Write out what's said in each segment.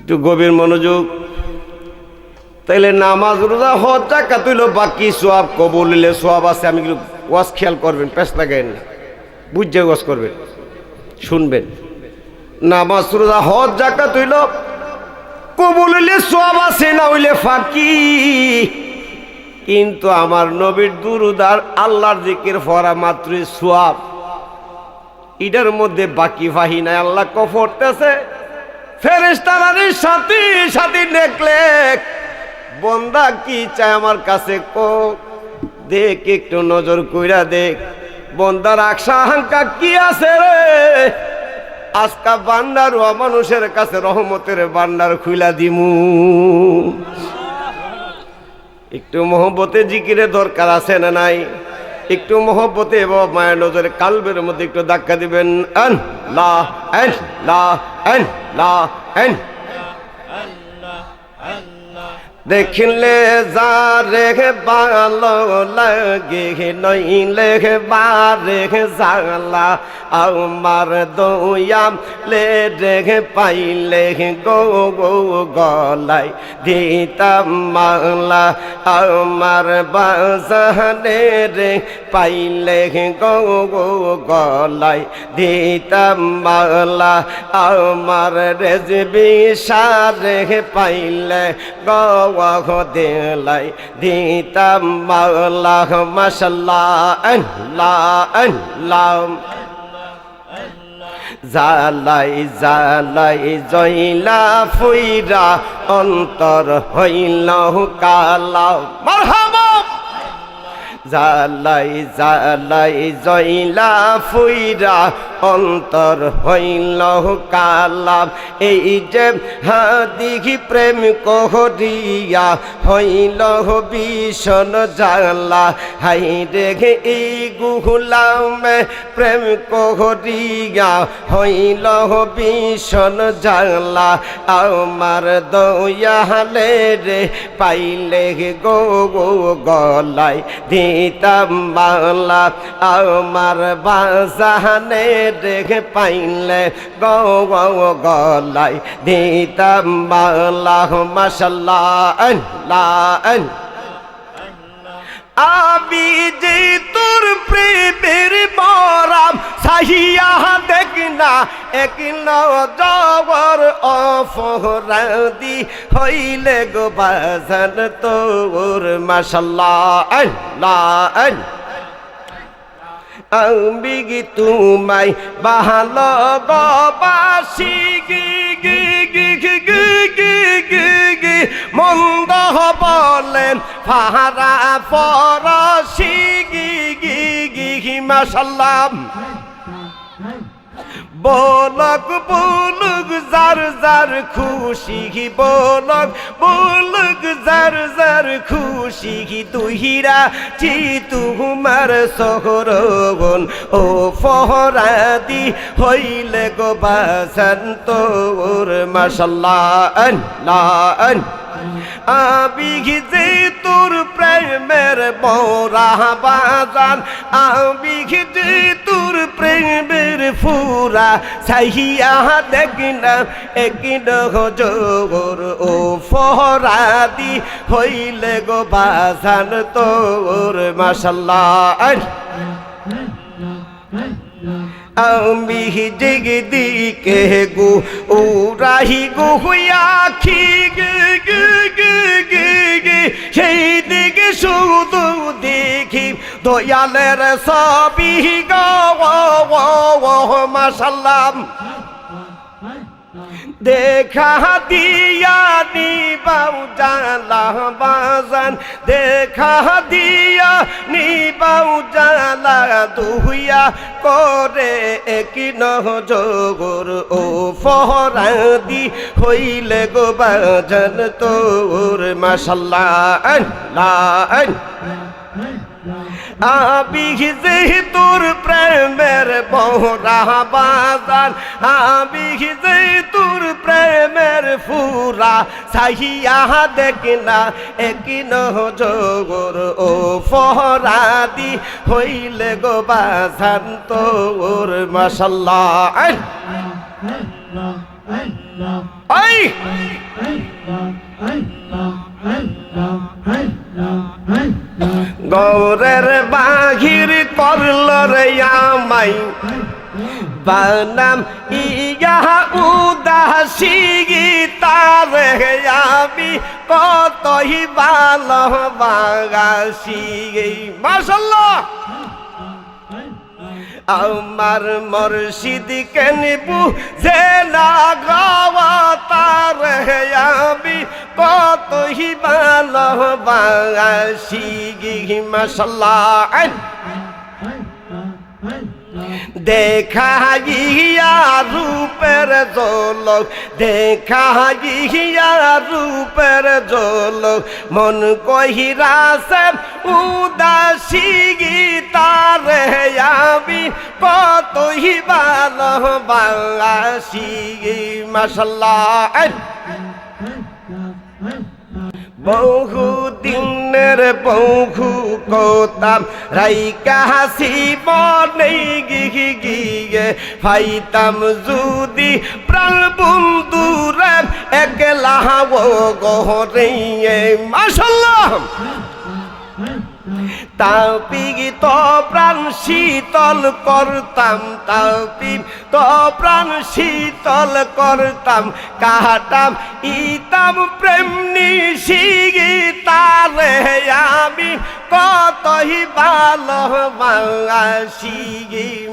একটু গভীর মনোযোগ। তাইলে নামাজ রোজা হজ যাকাত হইল বাকি সওয়াব কবুল হইলে সওয়াব আছে। আমি কিন্তু ওয়াজ খেয়াল করবেন, পেছ লাগাইন না, বুঝে ওয়াজ করবেন, শুনবেন। নামাজ রোজা হজ যাকাত হইল কবুল হইলে সওয়াব আছে, না হইলে ফাঁকি। কিন্তু আমার নবীর দুরূদ আর আল্লাহর জিকির পড়া মাত্রই সওয়াব, এটার মধ্যে বাকি ফাহি নাই। আল্লাহ কফরতেছে ফেরেশতাদের সাথে সাথে দেখলে বন্দা কি চায় আমার কাছে দেখ, একটু নজর কইরা দেখ বন্দার আশা আকাঙ্ক্ষা কি আছে রে। আজকা বান্দার ও মানুষের কাছে রহমতের বান্দার খুইলা দিমু। একটু মহব্বতে জিকিরে দরকার আছে না নাই? একটু মহব্বতে এবং মায়ের নজরে কালবের মধ্যে একটু ধাক্কা দিবেন। আল্লাহ আল্লাহ আল্লাহ আল্লাহ দেখিলে যারে ভালো লাগে নইলে বারে জালা। আমার দয়াম লে রে পাইলে গো গো গলাই দিতাম মালা। আমার বাজানে রে পাইলে গো গো গলাই দিতাম মালা। আমার রেজবি সারে পাইলে গো দিলাই দিতাম মাওলা। মাশাআল্লাহ আল্লাহ আল্লাহ জালাই জালাই জইলা ফুইরা অন্তর হইল কালা। মারহাবা। জালাই জালাই জইলা ফুইরা অন্তর হইল কালাম। এই যে হাদিহি প্রেম কহরিয়া হইল ভীষণ জালা। হাই রে এই গুলামে প্রেম কহরিয়া হইল ভীষণ জালা। আমার দয়ালে রে পাইলে গো গো গলাই দিতাম মালা। আমার বাজানে দেখে পাইলে গো গো গলাই দিতাম মালা। মাশাআল্লাহ আল্লাহ আমি যে তোর প্রেমের বরাম সাহিয়া দেখ না এক নজর অপরাধী হইলে গো বাজান তোর। মাশাআল্লাহ আল্লাহ আমি তোমায় ভালোবাসি গি গি গি গি গি গি গি গি মন্দ বলেন ফারা ফরসি গি গি গি গি। মাশাআল্লাহ বলক বলক যার যার খুশি বলক বলক যার যার খুশি তুহিরা চি তোমার শহরগণ ও ফহরাদি হইলে গো বাজান তোর। মাশাআল্লাহ আল্লাহ আমি যে তোর প্রেমের বরা বাজান। আমি যে তোর প্রেমের ফুরা সাহিয়া দেখ না এক নজর ও ফহরাদি হইলে গো বাজান তোর। মাশাআল্লাহ আমি দিকে গো উড়াহি গো আখি গে গে গে গে গে সেই দিকে শুধু দেখি দয়ালের ছবি গো। মাশাআল্লাহ দেখা দিয়া নিবাউ জালা বাজান। দেখা দিয়া নিবাউ জালা দুহিয়া করে এক নজর ও ফহরাদি হইলে গো বাজান তোর। মাশাআল্লাহ আল্লাহ আমি যে তোর প্রেমের বহরা বাজান। আমি যে তোর প্রেমের ফুরা সাহিয়া দেখ না এক নজর ও ফহরাদি হইলে গো বাজান তোর। মাশাআল্লাহ এই গৌরের বাহির করল রে আমাই বানাম ইয়া উদাসী তারে আমি কতই ভালোবাসি। মাশাআল্লাহ আমার মুর্শিদ কেন বুঝে না গাওয়া তারে আমি কতই ভালোবাসি। মাশাআল্লাহ দেখা গিয়া রূপের ঝলক, দেখা গিয়া রূপের ঝলক মন কহিরাছে উদাসী তারে আমি কতই ভালোবাসি। মাশাআল্লাহ বহু দিনের বহু কথা রাইকা হাসিব নেই গিয়ে ফাইতাম যদি প্রাণ বন্ধুরে একলা গহরে। মাশাআল্লাহ তাপি তো প্রাণ শীতল করতাম, তাপি তো প্রাণ শীতল করতাম, কাটাম ইতাম প্রেম নিশি তারে আমি কতই ভালোবাসি।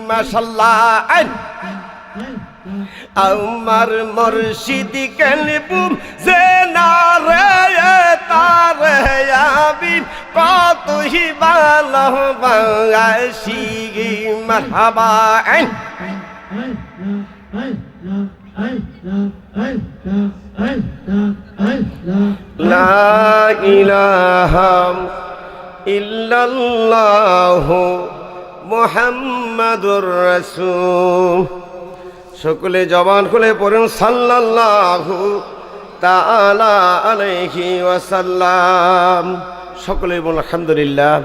মাশাআল্লাহ আমার মুর্শিদ কেলবু যে না রে তারে আমি কতই ভালোবাসি। মারহাবা লা ইলাহা ইল্লাল্লাহু মুহাম্মাদুর রাসূল। সকলে জবান খুলে পড়ুন সাল্লাল্লাহু তাআলা আলাইহি ওয়াসাল্লাম। সকলে বলুন আলহামদুলিল্লাহ।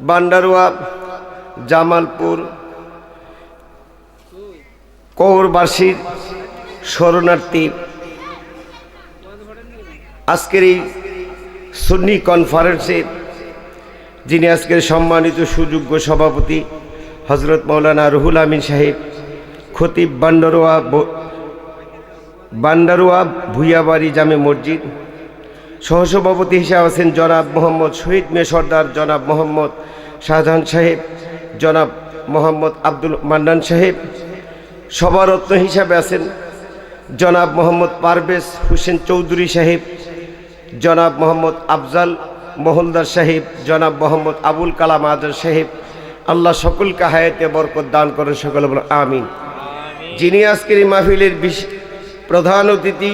বান্ডারুয়া, জামালপুর কৌরবাসীর শরণার্থী আজকের এই সুন্নি কনফারেন্সের যিনি আজকের সম্মানিত সুযোগ্য সভাপতি হযরত মাওলানা রুহুল আমিন সাহেব, খতিব বান্ডারুয়া ভুইয়াবাড়ি জামে মসজিদ, সহসভাপতি হিসেবে আছেন জনাব মোহাম্মদ শহীদ মে সর্দার, জনাব মোহাম্মদ শাহজাহান সাহেব, জনাব মোহাম্মদ আব্দুল মান্নান সাহেব, সভারত্ন হিসাবে আছেন জনাব মোহাম্মদ পারভেজ হোসেন চৌধুরী সাহেব, জনাব মোহাম্মদ আফজাল মহলদার সাহেব, জনাব মোহাম্মদ আবুল কালাম আজাদ সাহেব। আল্লাহ সকলকে হায়াতে বরকত দান করেন, সকলে বলেন আমিন। যিনি আজকের এই মাহফিলের প্রধান অতিথি,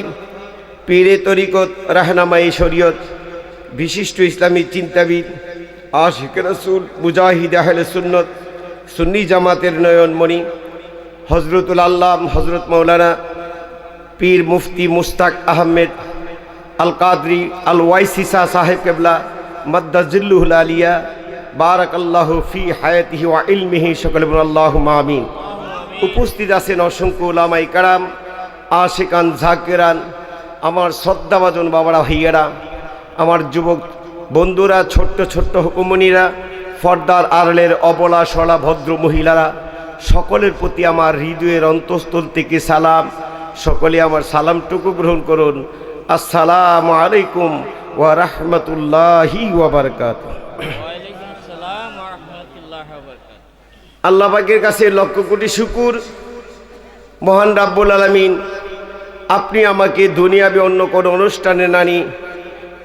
পীরে তরিকত, রাহনামায়ে শরীয়ত, বিশিষ্ট ইসলামী চিন্তাবিদ, আশিক রাসূল, মুজাহিদ আহলে সুন্নত, সুন্নি জামাতের নয়নমণি হজরতুল আল্লাহ হজরত মৌলানা পীর মুফতি মুস্তাক আহমেদ আল কাদরি আল ওয়াইসিসা সাহেব কেবলা মাদ্দাজিল্লুহুল আলিয়া বারাকাল্লাহু ফি হায়াতিহি ওয়া ইলমিহি। সকলে বলুন আল্লাহুম্মা আমিন। উপস্থিত আছেন অসংখ্য উলামায়ে কেরাম, আশিকান জাকিরান, আমার শ্রদ্ধাভাজন বাবারা ভাইয়েরা, আমার যুবক বন্ধুরা, ছোট্ট ছোট্ট হুকুমনিরা, ফর্দার আড়ালের অবলা সলা ভদ্র মহিলারা, সকলের প্রতি আমার হৃদয়ের অন্তঃস্থল থেকে সালাম। সকলে আমার সালামটুকু গ্রহণ করুন। আসসালামু আলাইকুম ওয়া রাহমাতুল্লাহি ওয়া বারাকাতুহু। আল্লাহ পাকের কাছে লক্ষ কোটি শুকর, মহান রাব্বুল আলামিন আপনি আমাকে দুনিয়াবি অন্য কোনো অনুষ্ঠানে নানি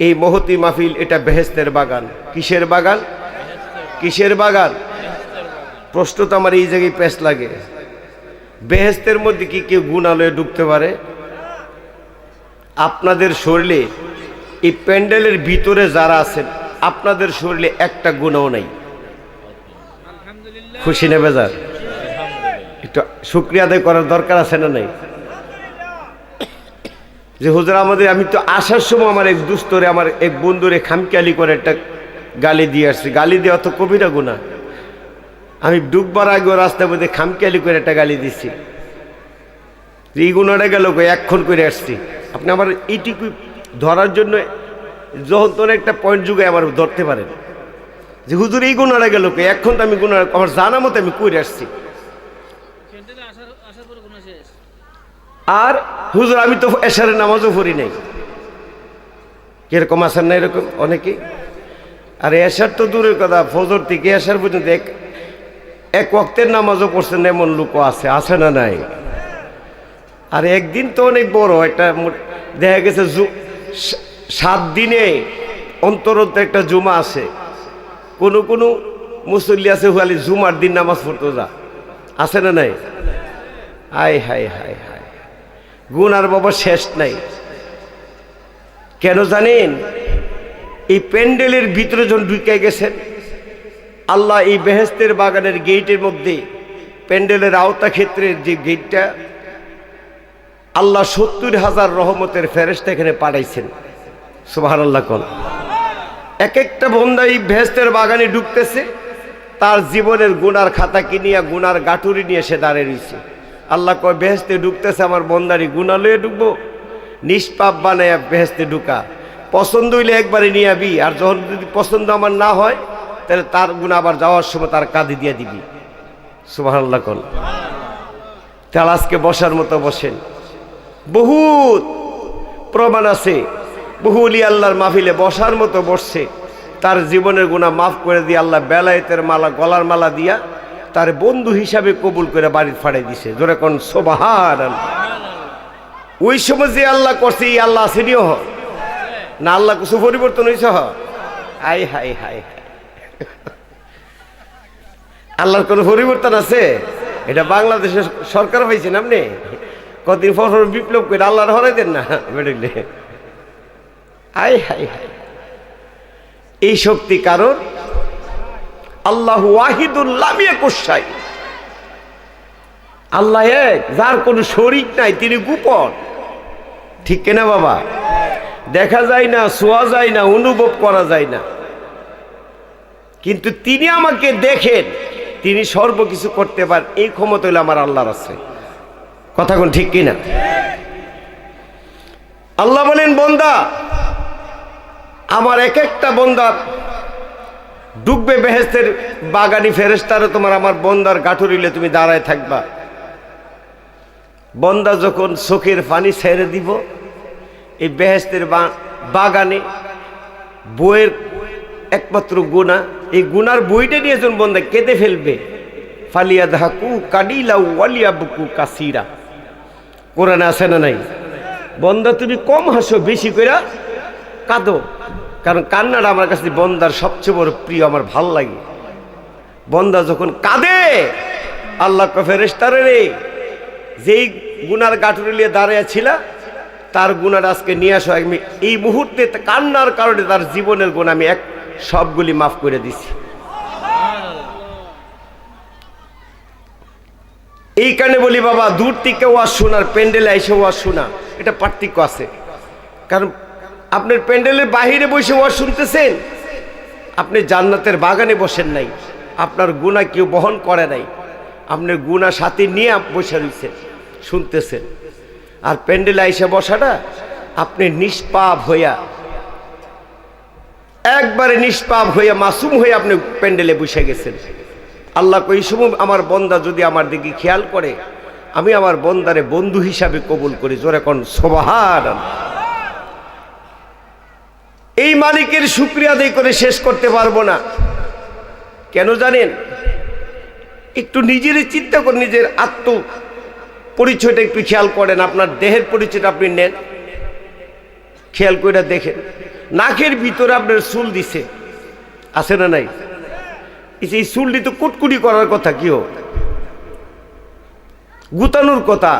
এই মহতি মাহফিল, এটা বেহেশতের বাগান। কিসের বাগান? কিসের বাগান? প্রশ্ন তো আমার এই জায়গায় পেশ লাগে। বেহেশতের মধ্যে কি কেউ গুণালয়ে ঢুকতে পারে? আপনাদের শরীরে, এই প্যান্ডেলের ভিতরে যারা আছেন, আপনাদের শরীরে একটা গুণাও নাই। খুশি নেবে যার একটু শুকরিয়া আদায় করার দরকার আছে না নাই? যে হুজুর আমাদের, আমি তো আসার সময় আমার এক দুস্তরে, আমার এক বন্ধুরে খামখেয়ালি করে একটা গালি দিয়ে আসছি। গালি দেওয়া তো কবিরা গুনাহ। আমি ডুববার আগে রাস্তার মধ্যে খামখেয়ালি করে একটা গালি দিছি। এই গুণাটা গেল এক্ষণ করে আসছি, আপনি আমার এইটুকু ধরার জন্য যখন তোর একটা পয়েন্ট যুগে আবার ধরতে পারেন যে হুজুর এই গুণাটা গেল এখন তো আমি গুণা আমার জানা মতো আমি করে আসছি। আর হুজুর আমি তো এশারের নামাজও পড়ি নাই, কিরকম আছেন না এরকম অনেকে। আর এশার তো দূরের কথা, ফজর থেকে এশার পর্যন্ত এক ওয়াক্তের নামাজও পড়ছেন এমন লোকও আছে না নাই? আর একদিন তো অনেক বড় একটা দেখা গেছে 7 দিনে অন্তরত একটা জুমা আছে, কোনো মুসল্লি আছে খালি জুমার দিন নামাজ পড়তে যা, আছে না নাই? হাই হাই হাই হাই, গুনার বাবা শেষ নাই। কেন জানেন? এই প্যান্ডেলের ভিতরে যখন ঢুকে গেছেন, আল্লাহ এই বেহেশতের বাগানের গেটের মধ্যে প্যান্ডেলের আওতা ক্ষেত্রের যে গেটটা, আল্লাহ 70,000 রহমতের ফেরেশতা এখানে পাঠাইছেন। সুবহানাল্লাহ কোন এক একটা বান্দা এই বেহেশতের বাগানে ঢুকতেছে, তার জীবনের গুনার খাতা কিনিয়া গুনার গাটুরি নিয়ে সে দাঁড়িয়ে রয়েছে। আল্লাহ কয় বেহেশতে ঢুকতেছে আমার বন্দারি গুনাহ লয়ে ঢুকবো, নিষ্পাপ বানায়া বেহেশতে ঢুকা, পছন্দ হইলে একবারে নিয়ে আবি, আর যখন যদি পছন্দ আমার না হয় তাহলে তার গুনাহ আবার যাওয়ার সময় তার কাঁধে দিয়ে দিবি। সুবহানাল্লাহ কোন। তাহলে আজকে বসার মতো বসেন, বহুত প্রমাণ আছে, বহু ওলি আল্লাহর মাহফিলে বসার মতো বসছে, তার জীবনের গুনাহ মাফ করে দিয়ে আল্লাহ বেলায়েতের মালা গলার মালা দিয়া তার বন্ধু হিসাবে কবুল করে বাড়ির ফাড়াই দিছে। জোরে কোন সুবহানাল্লাহ। ওই সময় যে আল্লাহ করছে এই আল্লাহ আসেনিও না, আল্লাহ কিছু পরিবর্তন হয়েছে? হাই হাই হাই হাই, আল্লাহর কোনো পরিবর্তন আছে? এটা বাংলাদেশের সরকার পাইছেন আপনি, কদিন পর বিপ্লব করে আল্লাহর হরাই দেন না বেড়ে। হাই হাই হাই, এই শক্তি কারণ আল্লাহু ওয়াহিদুল লাম ইয়াকুশ শাই, আল্লাহ এক, যার কোনো শরীক নাই, তিনি গোপন। ঠিক কিনা বাবা? দেখা যায় না, ছোঁয়া যায় না, অনুভব করা যায় না, কিন্তু তিনি আমাকে দেখেন, তিনি সর্বকিছু করতে পারেন, এই ক্ষমতা হইলে আমার আল্লাহর আছে। কথা কোন ঠিক কিনা? আল্লাহ বলেন বন্দা আমার এক একটা বন্দা ডুববে বেহেশতের বাগানি ফেরেশতারা তোমার আমার বন্দার গাঠুরিলে তুমি দাঁড়ায় থাকবা। বন্দা যখন চোখের পানি ছেড়ে দিব, এই বেহেশতের বাগানে বইয়ের একমাত্র গুনাহ, এই গুনার বইটা নিয়ে যখন বন্দা কেঁদে ফেলবে, ফালিয়া ধাকু কাডিলা ওয়ালিয়া বুকু কাসিরা, কোরআনে আছে না নাই? বন্দা তুমি কম হাসো, বেশি করে কাঁদো, কারণ কান্নাটা আমার কাছে বন্দার সবচেয়ে বড় প্রিয়, আমার ভাল লাগে। বন্দা যখন কাঁদে, আল্লাহ ফেরেশতারা রে, যেই গুনার গাঠুরি নিয়ে দাঁড়িয়ে ছিল তার গুনার আজকে নিয়ে আসো, আমি এই মুহূর্তে কান্নার কারণে তার জীবনের গুনাহ আমি সবগুলি মাফ করে দিছি। এই কারণে বলি বাবা, দূর থেকে ওয়াজ শোনার প্যান্ডেলে এসে ওয়াজ শোনা, এটা পার্থক্য আছে। কারণ আপনার প্যান্ডেলের বাহিরে বসে ওয়াজ শুনতেছেন, আপনি জান্নাতের বাগানে বসেন নাই, আপনার গুনাহ কেউ বহন করে নাই, আপনার গুনাহ সাথে নিয়ে বসে রয়েছেন শুনতেছেন। আর প্যান্ডেলে এসে বসাটা আপনি নিষ্পাপ হইয়া, একবারে নিষ্পাপ হইয়া মাসুম হয়ে আপনি প্যান্ডেলে বসে গেছেন। আল্লাহ কই সময় আমার বন্দা যদি আমার দিকে খেয়াল করে, আমি আমার বন্দারে বন্ধু হিসাবে কবুল করি। জোরে কোন সুবহানাল্লাহ। এই মালিকের শুকরিয়া আদায় করে শেষ করতে পারবো না। কেন জানেন? একটু নিজেরই চিন্তা করেন, নিজের আত্ম পরিচয়টা একটু খেয়াল করেন, আপনার দেহের পরিচয়টা আপনি নেন, খেয়াল করে দেখেন। নাকের ভিতরে আপনার চুল দিছে, আছে না নাই? এই চুলটি তো কুটকুটি করার কথা, কি হোক গুতানোর কথা।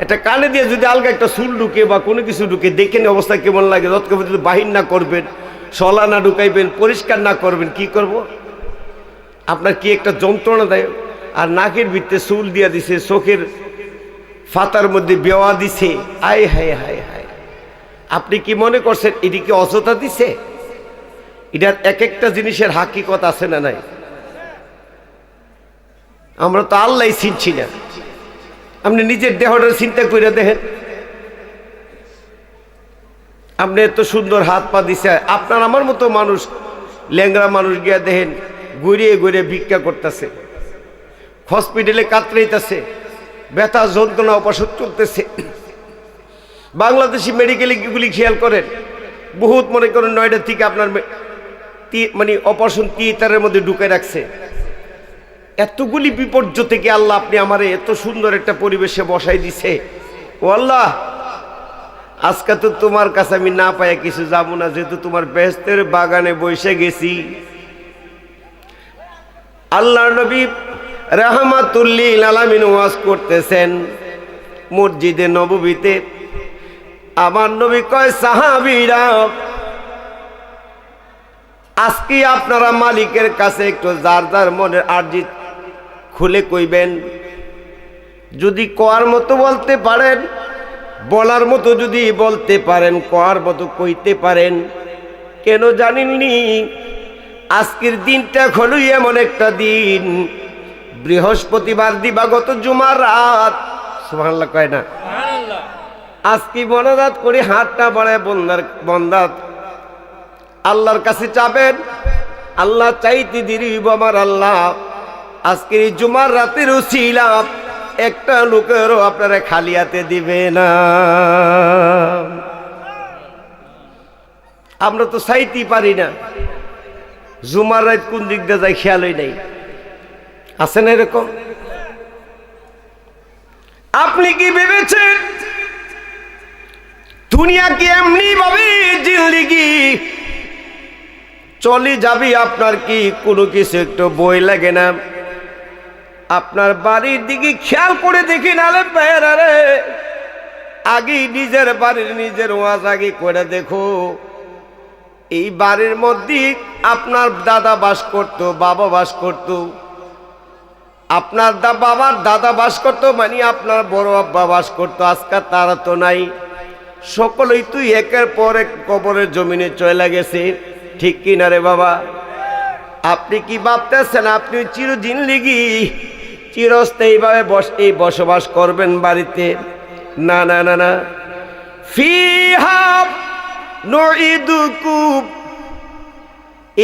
এটা কানে দিয়ে যদি আলগা একটা চুল ঢুকে বা কোনো কিছু ঢুকে, দেখেন অবস্থা কেমন লাগে। যতক্ষণ যদি বাহির না করবেন, সলা না ঢুকাইবেন, পরিষ্কার না করবেন, কি করব? আপনার কি একটা যন্ত্রণা দেয়। আর নাকের ভিতরে চুল দিয়া দিছে, চোখের ফাতার মধ্যে বেওয়া দিছে, আয় হায় হায় হায়। আপনি কি মনে করছেন এটি কি অযথা দিছে? এটার এক একটা জিনিসের হাকিকত আছে না নাই? আমরা তো আল্লাহ চিনছি না, আপনি নিজের দেহটা চিন্তা করে দেখেন, আপনি এত সুন্দর হাত পা দিছে, আপনার আমার মতো মানুষ, ল্যাংরা মানুষ গিয়া দেখেন ঘুরিয়ে ঘুরিয়ে ভিক্ষা করতেছে, হসপিটালে কাতরাইতেছে, ব্যথা যন্ত্রণা ওষুধ চলতেছে। বাংলাদেশি মেডিকেলে গুলি খেয়াল করেন, বহুত মনে করেন 9টা থেকে আপনার মানে অপারেশন থিয়েটারের মধ্যে ঢুকে রাখছে। এতগুলি বিপর্য থেকে আল্লাহ আপনি আমারে এত সুন্দর একটা পরিবেশে বসাই দিছে। ও আল্লাহ, আজকে তো তোমার কাছে আমি না পাই কিছু যাবো না, যেহেতু তোমার বেহেশতের বাগানে বসে গেছি। আল্লাহর নবী রাহমাতুল লিল আলামিন ওয়াজ করতেছেন মসজিদে নববীতে। আমার নবী কয়, সাহাবীরা আজকে আপনারা মালিকের কাছে একটু যার যার মনের আরজি খুলে কইবেন। যদি কোয়ার মতো বলতে পারেন, বলার মতো যদি বলতে পারেন, কোয়ার মতো কইতে পারেন। কেন জানেননি? আজকের দিনটা হলো এমন একটা দিন, বৃহস্পতিবার দিবাগত জুমার রাত। সুবহানাল্লাহ কয় না? আজকে মনাজাত করে হাতটা বাড়ায় বন্দা আল্লাহর কাছে চাবেন। আল্লাহ চাইতে দেরি আমার আল্লাহ আজকের এই জুমার রাতের উসিলা একটা লোকেরও আপনারা খালি হাতে দিবে না। আমরা তো চাইতেই পারি না, জুমার রাত কোন দিক দিয়ে যায় খেয়ালই নাই। আছে না এরকম? আপনি কি ভেবেছেন দুনিয়া কি এমনি ভাবে জিন্দেগি চলে যাবি? আপনার কি কোনো কিছু একটু বই লাগে না? আপনার বাড়ির দিকে খেয়াল করে দেখি নালে পেয়ারে আগে নিজের বাড়ির নিজের ওয়াজ আগে করে দেখো। এই বাড়ির মধ্যে আপনার দাদা বাস করত, বাবা বাস করত, আপনার বাবার দাদা বাস করত, মানে আপনার বড় আব্বা বাস করতো। আজকাল তারা তো নাই, সকলেই তুই একের পর এক কবরের জমিনে চলে গেছে। ঠিক কিনা রে বাবা? আপনি কি ভাবতেছেন আপনি চিরজিন্দেগি চিরস্থায়ীভাবে বসবাস করবেন বাড়িতে? না না না না। ফিহা নুইদুকুম,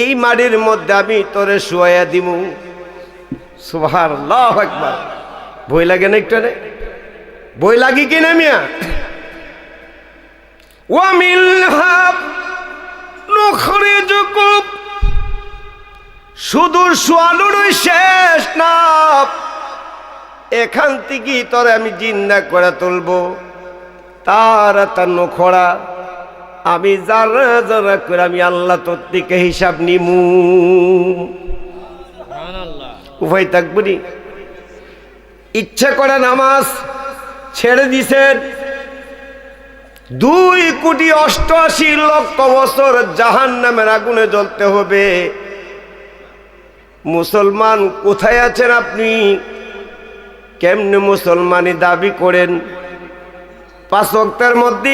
এই মাটির মধ্যে আমি তোরে শুয়াইয়া দিমু। সুবহানাল্লাহু আকবার। ভয় লাগে না একটু? ভয় লাগি কিনা মিয়া? ওয়া মিনহা নুখরিজুকুম, শুধু শোয়ানোরই শেষ না, এখান থেকে তোরে আমি জিন্দা করে তুলবো। তারা তার নখরা আমি যারা যারা করে আমি আল্লাহ তোর থেকে হিসাব নিমু। উভয় থাকবনি। ইচ্ছে করে নামাজ ছেড়ে দিছেন, 2,88,00,000 বছর জাহান্নামের আগুনে জ্বলতে হবে। মুসলমান কোথায় আছেন আপনি? কেমনে মুসলমানি দাবি করেন? 5 ওয়াক্তের মধ্যে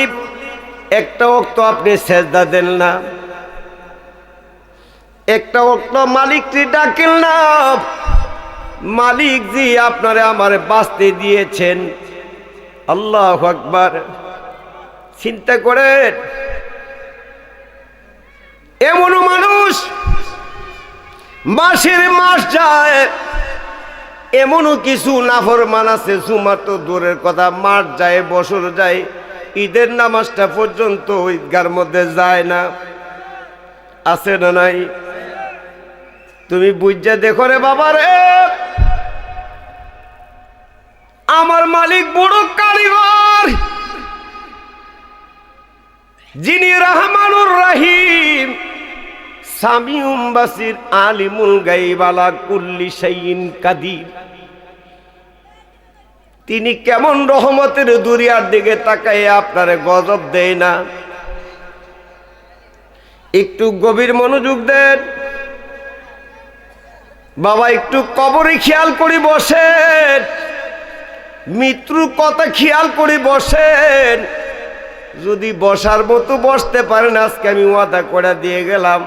একটা ওয়াক্ত আপনি সেজদা দেন না, একটা ওয়াক্ত মালিককে ডাকেন না। মালিক জি আপনারে আমারে বাঁচতে দিয়েছেন। আল্লাহু আকবার। চিন্তা করেন, এমনও মানুষ মাসের মাস যায়, এমনও কিছু নাফরমান আছে, জুমা তো দূরের কথা, মাস যায়, বছর যায়, ঈদের নামাজটা পর্যন্ত ঈদগার মধ্যে যায় না। আছে না নাই? তুমি বুঝা দেখো রে বাবা রে, আমার মালিক বড় কারিগর, যিনি রহমানুর রহিম, সামিউম বাসির, আলিমুল গায়ব আলা কুল্লি শাইইন কাদির। তিনি কেমন রহমতের দুনিয়ার দিকে তাকায় আপনারে গজব দেয় না? একটু গভীর মনোযোগ দেন বাবা, একটু কবরে খেয়াল করে বসেন, মৃত্যুর কথা খেয়াল করে বসেন। যদি বসার মতো বসতে পারেন, আজকে আমি ওয়াদা করে দিয়ে গেলাম,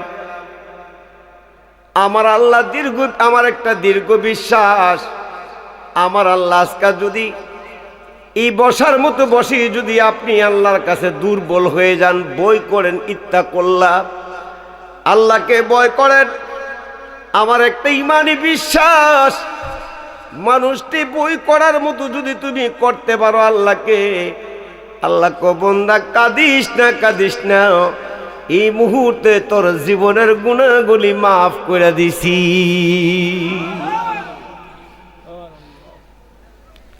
আমার আল্লাহ আমার একটা দীর্ঘ বিশ্বাস, আমার আল্লাহ আজকে যদি এই বসার মতো বসে যদি আপনি আল্লাহর কাছে দুর্বল হয়ে যান, বই করেন ইত্তাকুল্লাহ, আল্লাহকে ভয় করেন। আমার একটা ইমানি বিশ্বাস, মানুষটি বই করার মতো যদি তুমি করতে পারো আল্লাহকে, আল্লাহ কো বান্দা কাঁদিস না, এই মুহূর্তে তোর জীবনের গুনাহগুলি মাফ করে দিছি।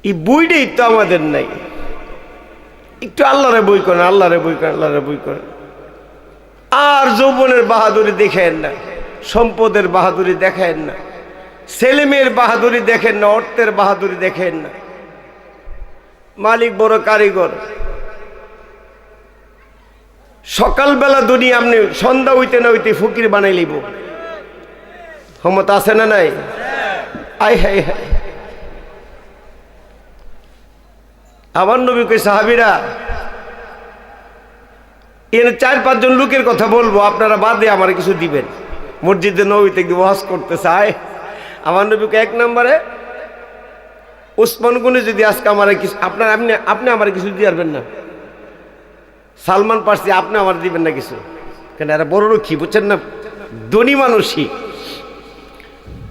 এই বইটাই তো আমাদের নাই। একটু আল্লাহরে বই করেন, আল্লাহরে বই করেন, আল্লাহরে বই করেন। আর যৌবনের বাহাদুরি দেখেন না, সম্পদের বাহাদুরি দেখেন না, ছেলে মেয়ের বাহাদুরি দেখেন না, অর্থের বাহাদুরি দেখেন না। মালিক বড় কারিগর। সকালবেলা দুনিয়া আপনি সন্ধ্যা হইতে না হইতে ফকির বানাই লিব, ক্ষমতা আছে না নাই? আয় হায় হায়। আমার নবী কই সাহাবীরা, এর 4-5 জন লোকের কথা বলবো, আপনারা বাদে আমার কিছু দিবেন। মসজিদে নবীতে ওয়াজ করতে চায়। আমার নবীকে 1 নম্বরে উসমান গনি যদি আজকে আমার কিছু আপনি আমার কিছু দিয়ে পারবেন না। সালমান পারসি আপনি আমার দিবেন না কিছু, কেন এরা বড় রক্ষী, বুঝছেন না, ধনী মানুষই।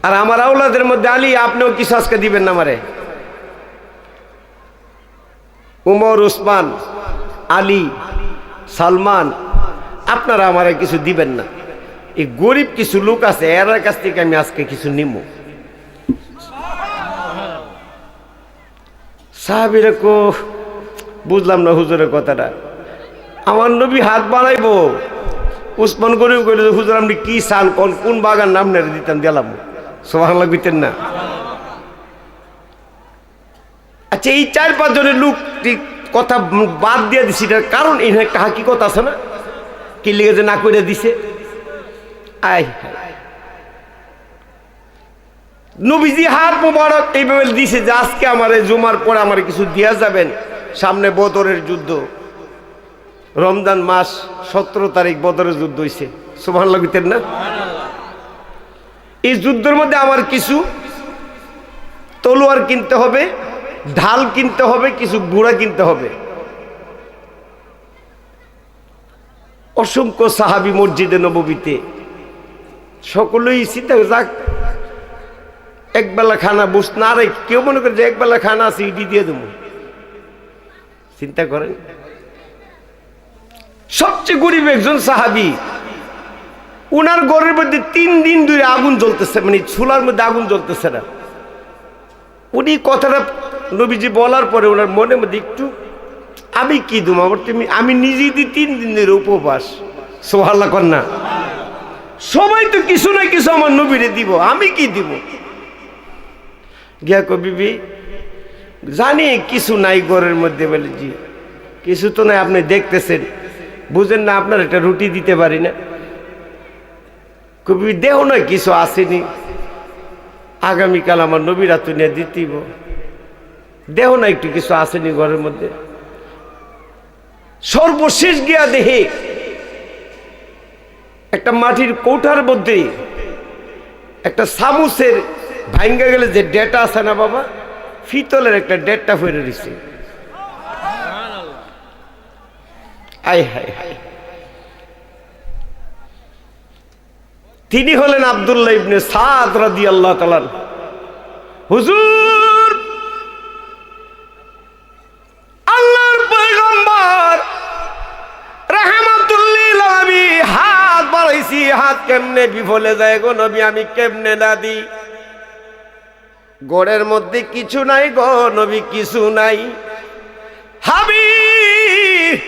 আর আমার আওলাদের মধ্যে আলী, আপনিও কিছু আজকে দিবেন না আমারে। উমর, উসমান, আলী, সালমান, আপনারা আমার কিছু দিবেন না। এই গরিব কিছু লোক আছে, এর কাছ থেকে আমি আজকে কিছু নিব। সাহাবীরা কো বুঝলাম না হুজুরের কথাটা। আমার নবী হাত বাড়াইবো, উসমান গরিব কইল হুজুর আপনি কি চান, কোন বাগান নাম নেড়ে দিতেন, দিলাম। সুবহানাল্লাহ কইতেন না? আচ্ছা, এই 4-5 জনের লোক কথা বাদ দিয়ে দিছি, এটার কারণ এই একটা হাকিকত আছে না, কি লিগে যে না করে দিছে। আয় নবীজি হাত মোবারক এইভাবে দিছে যে আজকে আমার জুমার পরে আমার কিছু দিয়া যাবেন। সামনে বদরের যুদ্ধ, রমজান মাস 17 তারিখ বদরের যুদ্ধ হইছে। সুবহানাল্লাহ কইতেন না? এই যুদ্ধের মধ্যে আমার কিছু তলোয়ার কিনতে হবে, ঢাল কিনতে হবে, কিছু ঘোড়া কিনতে হবে। অসংখ্য সাহাবী মসজিদে নববীতে, সকলেই চিন্তা যাক একবেলা খানা বুঝ না রে, কেউ মনে করে যে একবেলা খানা আছে ইডি দিয়ে দেবো। চিন্তা করেন, সবচেয়ে গরিব একজন সাহাবী, উনার ঘরের মধ্যে 3 দিন ধরে আগুন জ্বলতেছে, মানে চুলার মধ্যে আগুন জ্বলতেছে না। উনি কথাটা নবীজি বলার পরে ওনার মনের মধ্যে একটু, আমি কি দেবো আমার, আমি নিজেই 3 দিন ধরে উপবাস। সুবহানাল্লাহ কর না? সবাই তো কিছু না কিছু আমার নবীরে দিব, আমি কি দিব? গিয়া কো বিবি জানি কিছু নাই ঘরের মধ্যে। বলে জি কিছু তো নাই, আপনি দেখতেছেন, বুঝেন না আপনার একটা রুটি দিতে পারি না। কবি দেহ না কিছু আসেনি, আগামীকাল আমার নবীরা তো নিয়ে দিতেইব, দেহ না একটু কিছু আসেনি ঘরের মধ্যে। সর্বশেষ গিয়া দেহে একটা মাটির কৌটার মধ্যে একটা চামচের ভাঙ্গা গেলে যে ডেটা আছে না বাবা, ফিতলের একটা ডেটটা ফেরে দিছে। আয় হায় হায়। তিনি হলেন আব্দুল্লাহ ইবনে সাদ রাদিয়াল্লাহু তাআলা। হুজুর আল্লাহর পয়গম্বর রাহমাতুল লিল আলামিন, হাত বাড়াইছি, হাত কেমনে বিফলে যায় গো নবী, আমি কেমনে না দিই? গোড়ের মধ্যে কিছু নাই গো নবী, কিছু নাই। হাবিব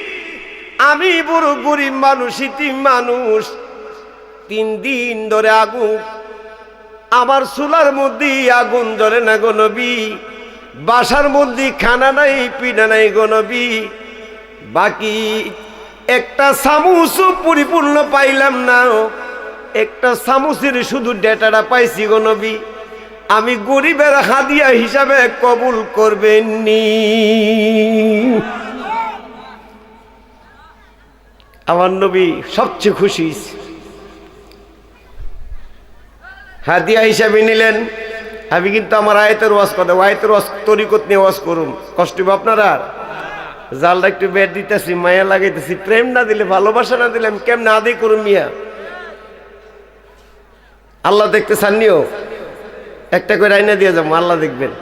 আমি বড় গরিব মানুষ, ইতিম মানুষ, 3 দিন ধরে আগুন, আমার চুলার মধ্যে আগুন জ্বলে না গো নবী, বাসার মধ্যে খানা নাই, পিনা নাই গো নবী, বাকি একটা চামচ পরিপূর্ণ পাইলাম না, একটা চামচের শুধু ডেটাটা পাইছি গো নবী, আমি গরিবের হাদিয়া হিসাবে কবুল করবেননি। আমার নবী সবচেয়ে খুশি, হাদিয়া হিসাবে নিলেন আমি কিন্তু আমার আয়াতের ওয়াজ কথা, আয়াতের ওয়াজ তরিকত নিয়ে ওয়াজ করুন, কষ্ট হবে আপনারা। জালটা একটু বের দিতেছি, মায়া লাগাইতেছি, প্রেম না দিলে, ভালোবাসা না দিলে আমি কেমন আদায় করুন মিয়া? আল্লাহ দেখতে চাননিও, একটা করে আইনা দিয়ে যাবো, আল্লাহ দেখবেন।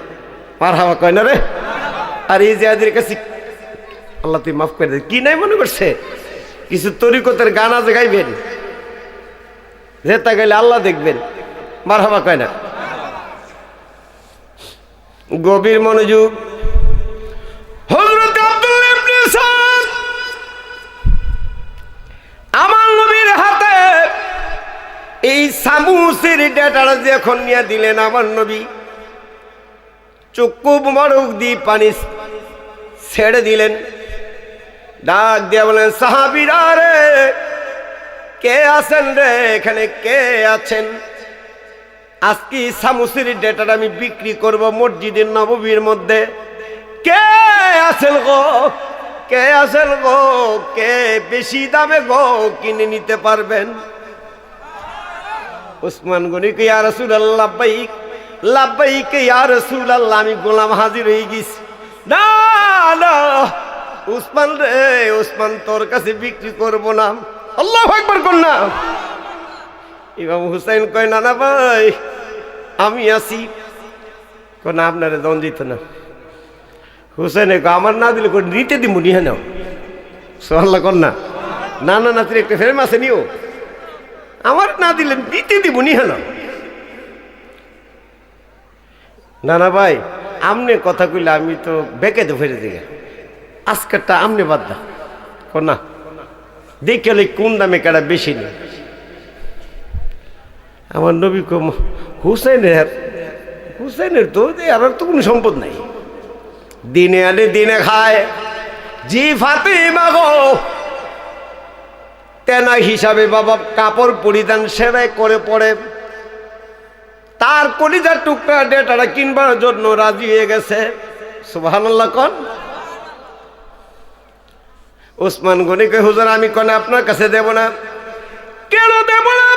মার হাওয়া কয় না রে। আর এই যে আদের কাছে আল্লাহ তুই মাফ করে দে, কি নাই মনে করছে? কিছু তরিকতের গান আছে গাইবেন, যেটা গাইলে আল্লাহ দেখবেন। মার হাওয়া কয় না। গভীর মনোযোগ। হযরত আব্দুল্লাহ ইবনে সাদ আমার নবীর হাতে এই সামুসের ডেটাটা যখন নিয়ে দিলেন, আমার নবী চক্ষু মোবারক দিয়ে পানি ছেড়ে দিলেন, ডাক দিয়ে বলেন, সাহাবীরা রে, কে আছেন রে এখানে, কে আছেন? আজকে সামুসের ডেটাটা আমি বিক্রি করব মসজিদের নববীর মধ্যে। কে আছেন গো, কে আছেন গো, কে বেশি দামে গো কিনে নিতে পারবেন? উসমান গনি কে ইয়া রাসূলুল্লাহ, লাব্বাইক লাব্বাইক ইয়া রাসূলুল্লাহ, আমি গোলাম হাজির হয়ে গেছি। না না উসমান রে, উসমান তোর কাছে বিক্রি করব না। আল্লাহু আকবার কর না। ইমাম হুসাইন কয়, না না ভাই আমি আছি। কোন আপনারে দন দিত না। হুসাইনে আমার না দিলে কোন নিতে দিব নিয়ে নাও। সুবহানাল্লাহ কর না। না না না, তুই একটা ফেরেম আছে নিও, আমার না দিলে নিতে দিব নিয়ে নাও। না না ভাই আমনে কথা কইলে আমি তো বেঁকে তো ফেরে দিই, আজকেরটা আমনে বাদ দা। কর না, দেখলে কোন দামে কাটা বেশি নেই। আমার নবী কম হুসাইনের, হুসাইনের তো আর তো কোনো সম্পদ নাই, দিনে আনে দিনে খায়। জি ফাতিমা গো, তেনা হিসাবে বাবা কাপড় পরিধান সেরাই করে পড়ে, তার কলিজার টুকরা ডেটাটা কিনবার জন্য রাজি হয়ে গেছে। সুবহানাল্লাহ কোন। ওসমান গনিকে, হুজুর আমি কোন আপনার কাছে দেব না। কেন দেব না?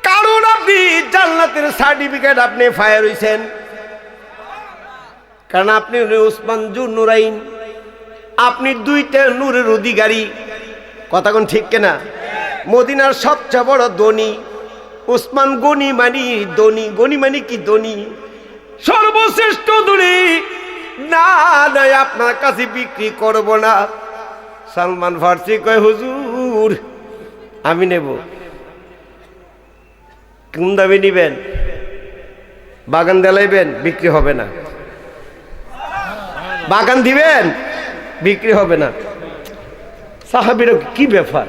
কারণ আপনি জান্নাতের সার্টিফিকেট আপনি ফায়ার হইছেন, কারণ আপনি ওসমান জু নুরাইন, আপনি দুইটা নূরের অধিকারী। কথা কোন ঠিক কিনা? মদিনার সবচেয়ে বড় ধনী ওসমান গনি মানি, ধনী গনি মানি কি ধনী, সর্বশ্রেষ্ঠ ধনী। না না আপনার কাছে বিক্রি করব না। সালমান ফার্সি কয়, হুজুর আমি নেব। কোন দামে নিবেন? বাগান দেলাইবেন, বিক্রি হবে না। বাগান দিবেন, বিক্রি হবে না। সাহাবীরা কি ব্যাপার,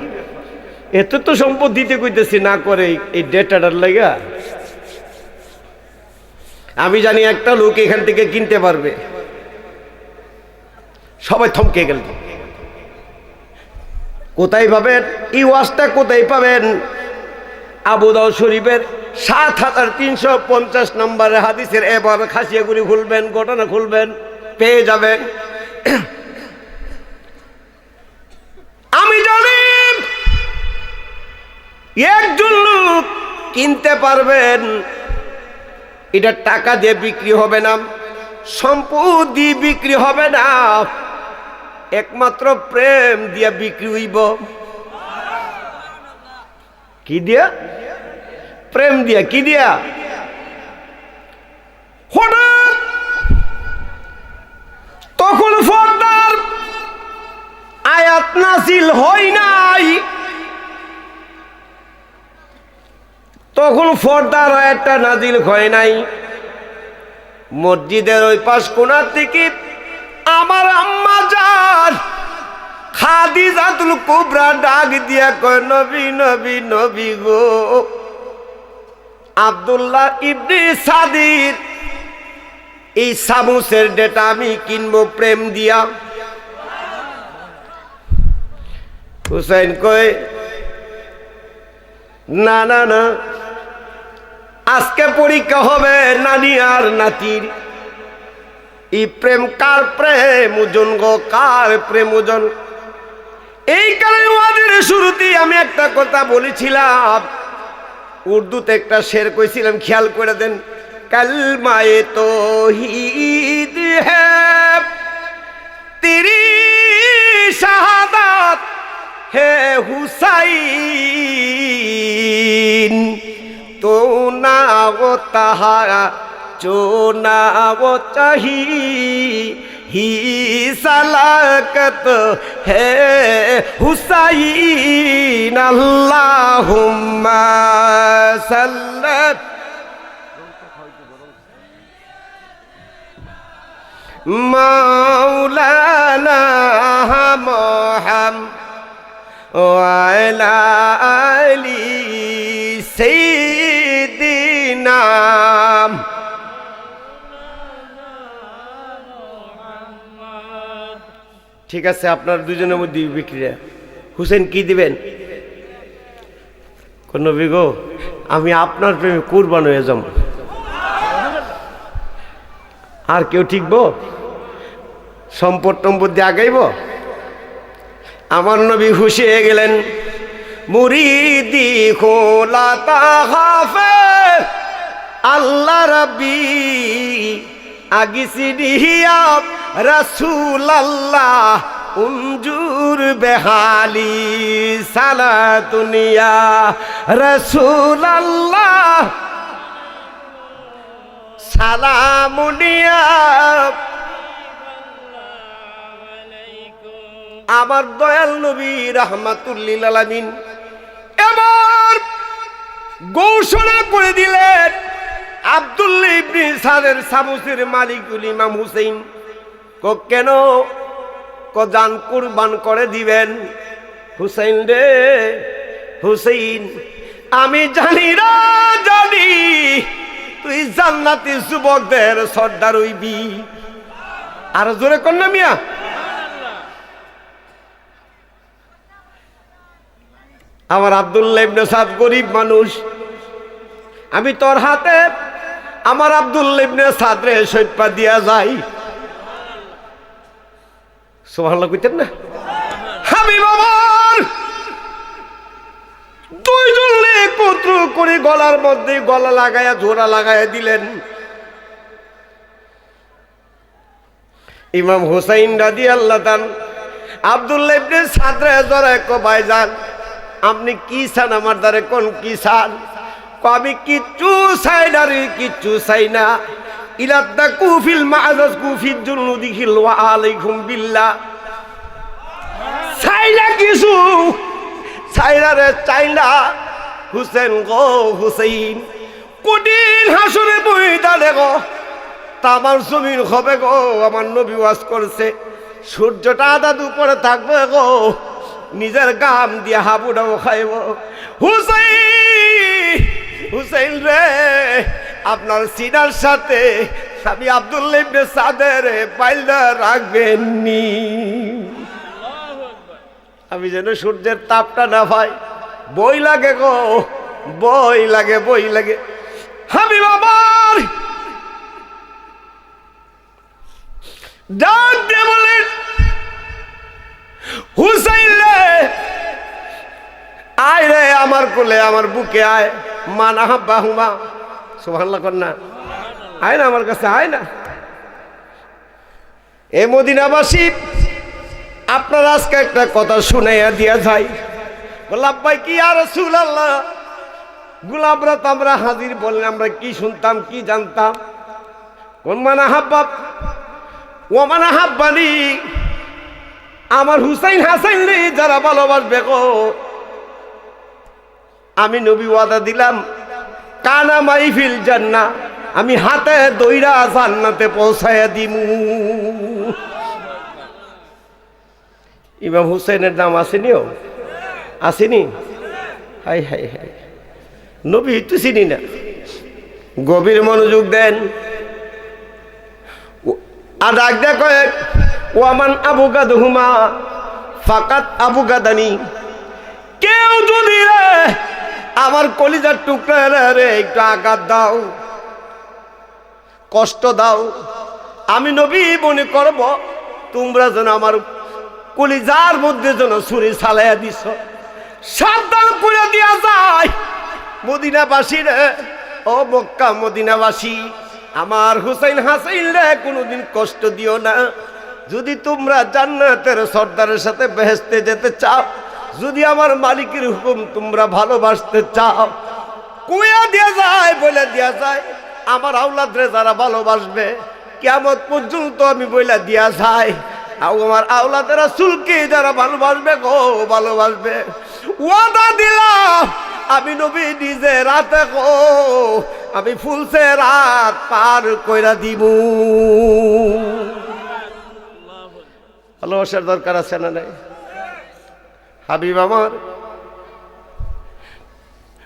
এত তো সম্পদ দিতে কইতেছি না করে এই ডেটাটার লাগা। আমি জানি একটা লোক এখান থেকে কিনতে পারবে। সবাই থমকে গেল। কোথায় পাবেন এই ওয়াজটা? কোথায় পাবেন? আবু দাউদ শরীফের ৭৩৫০ নম্বরের হাদিসের এবার খাসিয়াগুড়ি খুলবেন, ঘটনা খুলবেন, পেয়ে যাবেন। আমি জানি একজন লোক কিনতে পারবেন, এটা টাকা দিয়ে বিক্রি হবে না, সম্পদ দিয়ে বিক্রি হবে না, একমাত্র প্রেম দিয়া বিক্রি হইব। কি দিয়া? প্রেম দিয়া। কি দিয়া? হঠাৎ তখন পর্দার আয়াত নাযিল হয় নাই, তখন পর্দার আয়াতটা নাযিল হয় নাই। মসজিদের ওই পাশ কোণা থেকে আমার আম্মা জান খাদিজাতুল কুবরা ডাক দিয়া কয়, নবী নবী নবী গো, আব্দুল্লাহ ইবনে সাদির এই সামুসের ডেটা আমি কিনবো প্রেম দিয়া। হুসাইন কয়, না না না, আজকে পরীক্ষা হবে নানি আর নাতির। এই প্রেম কার প্রেম ওজন গো, কার প্রেম ওজন? এই কারণে ওয়াজের শুরুতেই আমি একটা কথা বলেছিলাম, উর্দুতে একটা শের কইছিলাম, খেয়াল করে দেন। कलमाए तौहीद है, तेरी शहादत है हुसैन, तो ना वो तहारा चो ना वो चाही ही सलाकत है हुसैन। अल्लाहुम्मा सल्ली मौलाना मुहम्मद वाला अली सय्यिदिना। ঠিক আছে, আপনার দুজনের মধ্যে বিক্রিয়া। হুসেন কি দিবেন? কোন নবী গো, আমি আপনার প্রেমে কুরবান হয়ে যাব। আর কেউ ঠিকবো? সম্পদ টম্পদ দিয়ে আগাইব? আমার নবী খুশি হয়ে গেলেন। মুরিদি খোলা তাহাফে আল্লাহ রাব্বি আগে সিডিয়া রসুল আল্লাহ উনজুর বেহালি সালাতুনিয়া রসুল আল্লাহ সালামুনিয়া। আমার দয়াল নবী রাহমাতুল্লিল আলামিন এবার ঘোষণা করে দিলেন, আব্দুল্লাহ ইবনে সাদের সামুসের মালিকুল ইমাম হুসাইন কেন জান কুরবান করে দিবেন? হুসাইন রে হুসাইন, আমি জানি না জানি তুই জান্নাতি যুবকদের সর্দার হইবি। আর জোরে কর না মিয়া। আমার আব্দুল্লাহ ইবনে সাদ গরিব মানুষ, আমি তোর হাতে আমার আব্দুল্লাহ ইবনে সাদরে সৈপা দিয়া যাই। সুবহানাল্লাহ কইতেন না? হাবিব আমার দুইজনে একত্র করে গলার মধ্যে গলা লাগায়া জোড়া লাগায়া দিলেন। ইমাম হুসাইন রাদিয়াল্লাহু তাআলা আব্দুল্লাহ ইবনে সাদরে জোরে কো ভাইজান, আপনি কি চান আমার দ্বারে? কোন কি চান? আমি কিচ্ছু চাই না রে, কিচ্ছু চাই না। ইলাদ্দা কুফিল মাআজাজ কুফিল জুনুদিখিল ওয়া আলাইকুম বিল্লাহ। চাই না কিছু, চাই না রে, চাই না। হুসেন গো হুসেন, কঠিন হাসরে ময়দানে গো তামার জমিন হবে গো। আমার নবী ওয়াজ করছে, সূর্যটা আধা দুপুরে থাকবে গো, নিজের গাম দিয়ে হাবুডাও খাইব। হুসাইন হুসাইন রে, আপনার সিনার সাথে আমি আব্দুল্লাহ ইবনে সাদের পাইলা রাখবেন নি, আমি যেন সূর্যের তাপটা না পাই। বই লাগে গো, বই লাগে, বই লাগে। হাবিব আমার ডাক দিয়ে বলেন, হুসাইন রে আয় রে আমার কোলে, আমার বুকে আয়। মান আহাব্বা হুমা, সুবহানাল্লাহ কর না, আয় না আমার কাছে, আয় না। এ মদিনাবাসী, আপনার আজকে একটা কথা শুনাইয়া দিয়া যায়। গোলাপ ভাই কি আর রাসূলুল্লাহ, গোলাপরা তো আমরা হাজির বললেন, আমরা কি শুনতাম কি জানতাম? কোন মান আহাব্বা ও মান আহাব্বানি, আমার হুসাইন হাসাইন রে যারা ভালোবাসবে গো, আমি নবী ওয়াদা দিলাম, কানা মাইফিল জান্নাহ, আমি হাতে দইরা জান্নাতে পৌঁছায়া দিমু। ইমাম হুসাইনের নাম আসেনি? ও আসেনি? হাই হাই হাই, নবী তো চিনি না। গভীর মনোযোগ দেন। আর ডাক দেখ, ওয়ামান আবু গাদহুমা ফাকাত আবু গাদানি, কেউ যদি আমার কলিজার টুকরা রে একটু আঘাত দাও, কষ্ট দাও, আমি নবী মনে করব তোমরা যেন আমার কলিজার মধ্যে যেন ছুরি চালাইয়া দিছ। সাবধান করে দিয়া যায় মদিনাবাসীর, ও মক্কা মদিনাবাসী, আমার হুসাইন হাসাইন রে কোনোদিন কষ্ট দিও না। যদি তোমরা জান্নাতের সর্দারের সাথে বেহেশতে যেতে চাও, যদি আমার মালিকের হুকুম তোমরা ভালোবাসতে চাও, কুয়া দিয়া যায়, বলে দিয়া যায়, আমার আওলাদরে যারা ভালোবাসবে কিয়ামত পর্যন্ত আমি বইলা দিয়া যায়, আমার আওলাদের রাসূলকে যারা ভালোবাসবে গো ভালোবাসবে, ওয়াদা দিলাম আমি নবী নিজে রাতে গো আমি ফুলসে রাত পার কইরা দিব। ভালোবাসার দরকার আছে না নাই? হাবিব আমার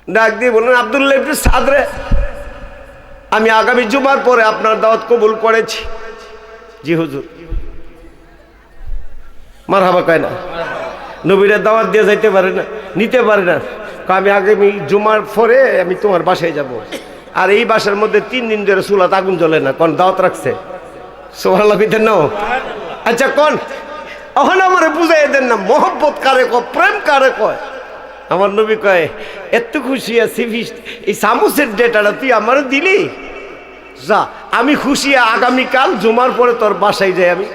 ডাক দিয়ে বললেন, আব্দুল্লাহ ইবনে সাদ রে, আমি আগামী জুমার পরে আপনার দাওয়াত কবুল করেছি। জি হুজুর। মারহাবা কয় না? নবীরা দাওয়াত দিয়ে যাইতে পারে না, নিতে পারে না। আমি আগামী জুমার পরে আমি তোমার বাসায় যাব। আর এই বাসার মধ্যে 3 দিন ধরে চুলাত আগুন জ্বলে না, কোন দাওয়াত রাখছে? সুবহানাল্লাহ কইতেন না? আচ্ছা কোন এখন আমার বুঝাই দেন না, মোহব্বত কারে কয়, প্রেম কারে কয়? আমার নবী কয়, এত খুশি আছি এই সামুসের ডেটাটা তুই আমার দিলি, যা আমি খুশি, আগামীকাল জুমার পরে তোর বাসায় যাই, আমি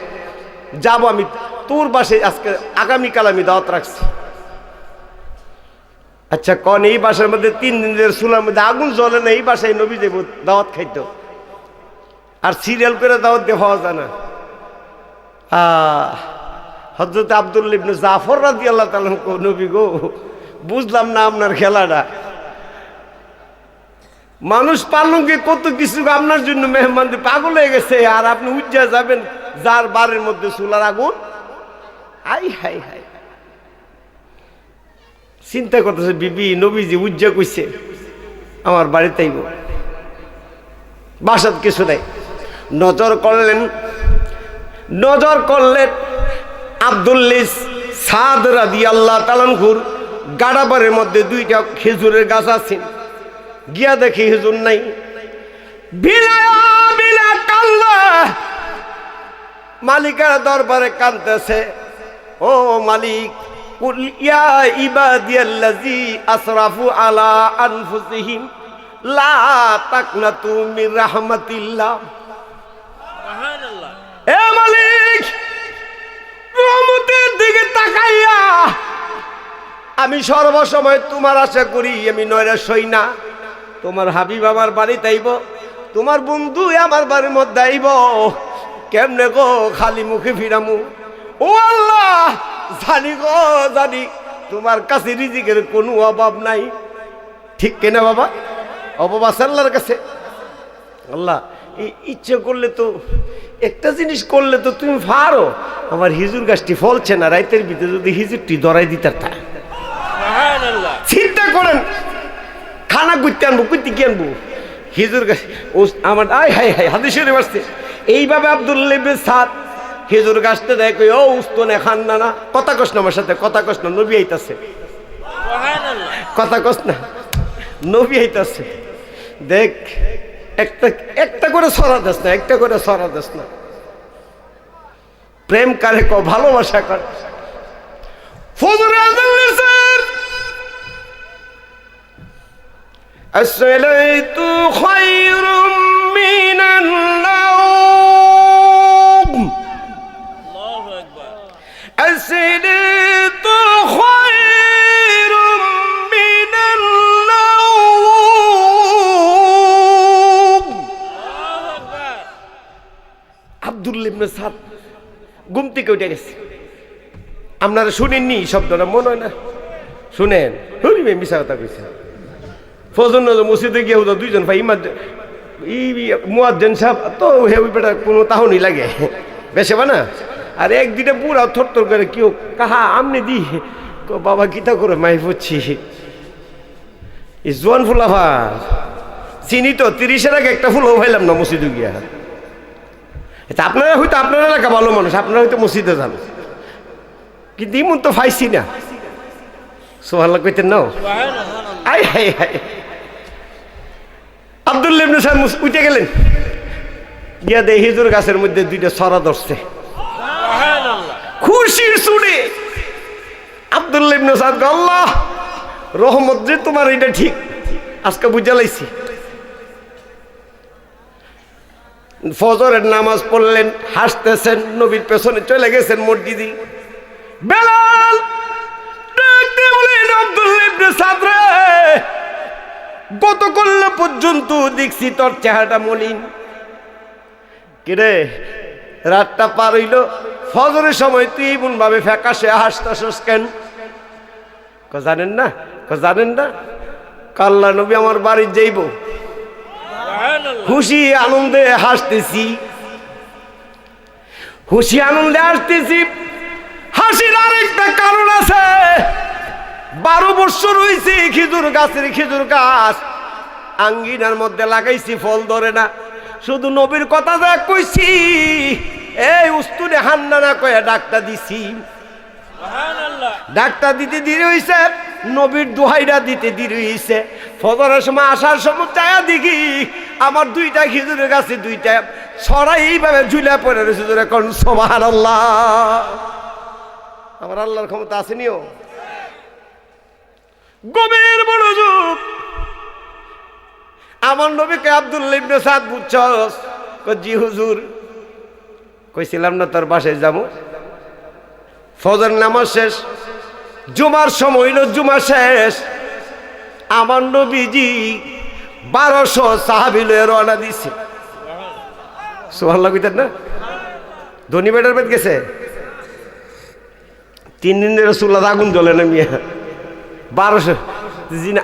যাব, আমি তোর বাসায় আজকে আগামীকাল আমি দাওয়াত রাখছি। আচ্ছা কোন এই বাসার মধ্যে 3 দিন ধরে চুলার মধ্যে আগুন জ্বলে না, এই বাসায় নবী যাইব দাওয়াত খাইতো? আর সিরিয়াল করে দাওয়াত দিয়ে পাওয়া যায় না। হযরত আব্দুল্লাহ ইবনে জাফর রাদিয়াল্লাহু তাআলা নবী গো, বুঝলাম না আপনার খেলাটা। মানুষ পালনকে কত কিছু আপনার জন্য মেহমান দিয়ে পাগল হয়ে গেছে, আর আপনি উজ্জা যাবেন যার বাড়ির মধ্যে চুলার আগুন। আই হাই হাই, চিন্তা করতেছে বিবি নবীজি উজ্জা কইছে আমার বাড়িতে আইব, বাসাত কিছু নাই। নজর করলেন আব্দুল্লাহ সাদ রাদিয়াল্লাহু তাআলা আনহুর গাড়াবারের মধ্যে 2টা খেজুরের গাছ আছে। গিয়া দেখি খেজুর নাই, বিলা কান্না মালিকের দরবারে কাঁদতেছে, ও মালিক, কুল ইয়া ইবাদিয়াল্লাযী আসরাফু আলা আনফুসিহিম লা তাকনাতু মির রাহমাতিল্লাহ। সুবহানাল্লাহ। এ মালিক, রহমতের দিকে তাকাইয়া আমি সর্বসময় তোমার আশা করি, আমি নৈরাশ হই না। তোমার হাবিব আমার বাড়িতে আইব, তোমার বন্ধু আমার বাড়ির মধ্যে আইব, কেমনে গো খালি মুখে ফিরামু? ও আল্লাহ, জানি গো জানি তোমার কাছে রিজিকের কোনো অভাব নাই। ঠিক কিনা বাবা? অভাব আছে আল্লাহর কাছে? আল্লাহ ইচ্ছে করলে তো, একটা জিনিস করলে তো তুমি পারো। আমার হিজুর গাছটি ফলছে না, রাইতের ভিতরে যদি হিজুরটি ধরাই দিতার তা। চিন্তা করেন, খানা গুইতে আনবো, কুইতে কি আনবো? হিজুর গাছ আমার আয় হাই হাই হাদিস শরীফ আসছে। এইভাবে আব্দুল্লাহ ইবনে সাদ খেজুর গাছটা দেয়, কই ও উস্তনে খান না, কথা কস না আমার সাথে, কথা কস না, নবী আইতাছে, কথা কস না, নবী আইতাছে। দেখ একটা করে সরা দেস না, একটা করে সরা দেস না। প্রেম কারে কো, ভালোবাসা কর। ফজরে আযান দিছে, আসসালাতু খায়রুম মিনান নাওম। আল্লাহু আকবার। আসসালাতু খায়রুম মিনান নাওম। আল্লাহু আকবার। আব্দুল্লাহ ইবনে সাদ ঘুম থেকে উঠে গেছে। আপনারা শুনেননি শব্দটা? মনে হয় না শুনেন, শুনিবে মিশা কথা কইছে। ফজর নামাজ মসজিদে গিয়ে হুজুর 2জন ভাই ইমাম মুয়াজ্জিন সাহেব তো হে ওই বেটা কোনো তাহনি লাগে বেশে না। আর এক দুইটা পুরা থরথর করে কেউ কাহা আমনে দি বাবা কিতা করে মাই পড়ছি। এই জোয়ান ফুলাফা চিনি তো, 30-এর আগে একটা ফুলও পাইলাম না মসজিদে গিয়া। আপনারা হয়তো আপনার এলাকা ভালো মানুষ, আপনারা হয়তো মসজিদে যান, কিন্তু ইমন তো পাইছি না। সুবহানাল্লাহ কইতেন না? আই হাই হাই। আব্দুল্লাহ ইবনে সাদ উঠে গেলেন, গিয়া দে হিজুর গাছের মধ্যে 2টা সরা ধরছে। খুশির সুরে আব্দুল্লাহ ইবনে সাদ, আল্লাহ রহমত যে তোমার, এটা ঠিক আজকে বুঝা লাইছি। ফজরের নামাজ পড়লেন, হাসতেছেন, নবীর পেছনে চলে গেছেন মসজিদে। বেলাল ডাকতে বলেন, আব্দুল্লাহ ইবনে সাদ রে, গতকাল পর্যন্ত দেখছি তোর চেহারাটা মলিন, কিরে রাতটা পার হইল, ফজরের সময় তুই এমন ভাবে ফ্যাকাশে হাসতাছস কেন? জানেন না, জানেন না আল্লাহ নবী আমার বাড়ি যাইব, খুশি আনন্দে হাসতেছি, খুশি আনন্দে হাসতেছি। হাসির আরেকটা কারণ আছে, 12 বছর হয়েছে খেজুর গাছের খেজুর গাছ আঙ্গিনার মধ্যে লাগাইছি, ফল ধরে না। শুধু নবীর কথা যা কইছি, এই উস্তুনে হান্না না কয়ে ডাক্তার দিছি। ডাক্তার দিতে দেরি হয়েছে, নবীর দোহাইটা দিতে দেরি হয়েছে। ফজরের সময় আসার সময় চায়া দেখি আমার 2টা খেজুরের গাছে 2টা ছড়া এইভাবে ঝুলা পড়ে রয়েছে। এখন সুবহানাল্লাহ, আমার আল্লাহর ক্ষমতা আসেনিও। গভীর মনোযোগ। আমার নবীকে আব্দুল্লাহ ইবনে সাদ বুঝছস? জি হুজুর। কইছিলাম না তোর বাসায় যাবো। ফজর নামাজ শেষ, জুমার সময় হইল, জুমা শেষ। আমার নবীজি 1200 সাহাবী লয়ে রওনা দিছে। সুবহানাল্লাহ কইতেন না? ধনী বেটার পেট গেছে 3 দিন রাসূলুল্লাহ আগুন জ্বলে না মিয়া। 1200 জিনা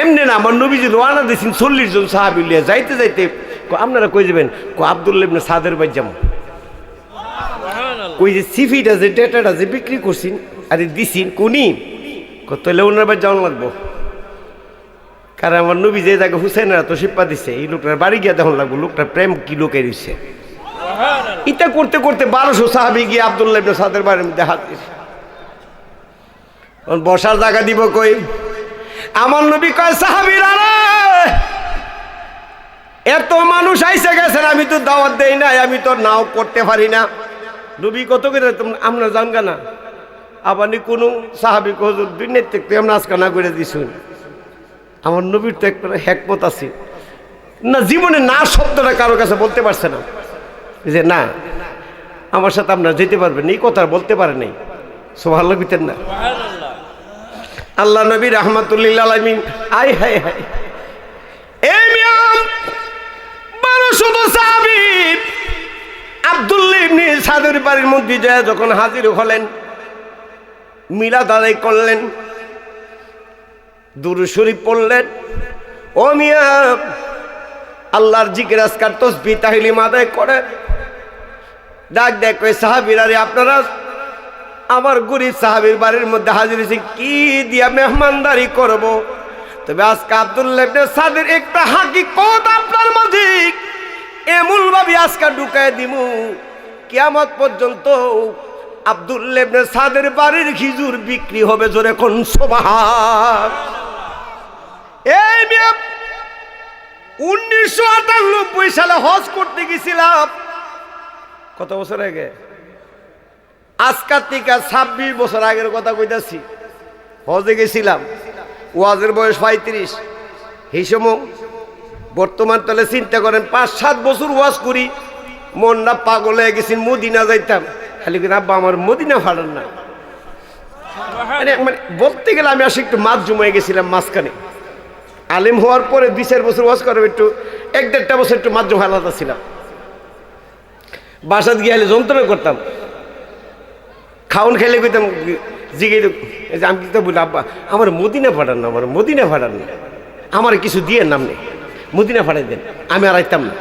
এমনি না, আমার নবীজি রওনা দিয়েছেন 40 জন সাহাবী লিয়ে। যাইতে যাইতে আপনারা কই যাবেন? আব্দুল্লাহ ইবনে সাদের বাড়ি যাবো। কই যে সিফিটা যে ডেটাটা যে বিক্রি করছেন আরে দিছিন কোনি, তাহলে ওনার বাড়ি যাওয়া লাগবো। কারণ আমার নবী যে জায়গায় হুসেনরা তো শিপ্পা দিছে, এই লোকটার বাড়ি গিয়ে দেখুন লাগবো লোকটার প্রেম কি লোকে দিচ্ছে। এটা করতে করতে 1200 সাহাবী গিয়ে আব্দুল্লাহ ইবনে সাদের বাড়ির মধ্যে হাত দিছে। বসার জায়গা দিব কই? আমার নবী কয়, সাহাবীরা রে, এত মানুষ আইসে গেছেন, আমি তো দাওয়াত দেই নাই, আমি তো নাও করতে পারি না। নবী কত করে আমরা জানগা না, আবার কোনো সাহাবী হুজুর দুনিয়ার থেকে আমরা আজকে না করে দিছুন। আমার নবীর তো একটা হিকমত আছে না, জীবনে না শব্দটা কারো কাছে বলতে পারছে না যে না আমার সাথে আপনারা যেতে পারবেন, এই কথা বলতে পারে নাই। সুবহানাল্লাহ কইতেন না? আল্লাহ নবী রাহমাতুল্লিল আলামিন। আয় হায় হায়, এই মিয়া 1200 সাহাবী আব্দুল্লাহ ইবনে সাদের বাড়ির মধ্যে যায় যখন হাজির হলেন, মিলাদ আদায় করলেন, দুরূদ শরীফ পড়লেন। ও মিয়া আল্লাহর জিকির আজকার তাসবিহ তাহলিম আদায় করে ডাক দেখ কই, সাহাবীরা রে, আপনারা আমার গরিব সাহাবীর বাড়ির মধ্যে হাজির হয়েছে, কি দিয়া মেহমানদারি করব? তবে আজকে আব্দুল্লাহ ইবনে সাদের একটা হাকিকত আপনার মাঝে এমন ভাবে আজকে ঢুকায় দিমু, কিয়ামত পর্যন্ত আব্দুল্লাহ ইবনে সাদের বাড়ির খেজুর বিক্রি হবে। জোরে কোন সুবহান। এই মিয়া 1998 সালে হজ করতে গেছিলাম। কত বছর আগে? আজকাল থেকে 26 বছর আগের কথা কইতাছি। হজে গেছিলাম, ওয়াজের বয়স 35। এই সময় বর্তমান তাহলে চিন্তা করেন 5-7 বছর ওয়াজ করি, মনটা পাগল হয়ে গেছি, মদিনা যাইতাম। খালি কিন্তু আব্বা আমার মদিনা ভাড়ান না, মানে বলতে গেলে আমি আসলে একটু মাছ জমাই গেছিলাম মাঝখানে। আলেম হওয়ার পরে 2-4 বছর ওয়াজ করবো, একটু 1-1.5 বছর একটু মাছ জমা আলাদা ছিলাম। বাসাত গিয়ে যন্ত্রণা করতাম, খাওন খাইলে কইতাম জিগে, আমি কিন্তু বলি আব্বা আমার মদিনা ফাটান না, আমার মদিনা ফাটান না, আমার কিছু দিয়ে নাম নেই, মদিনা ফাটাই দেন, আমি আর আইতাম না।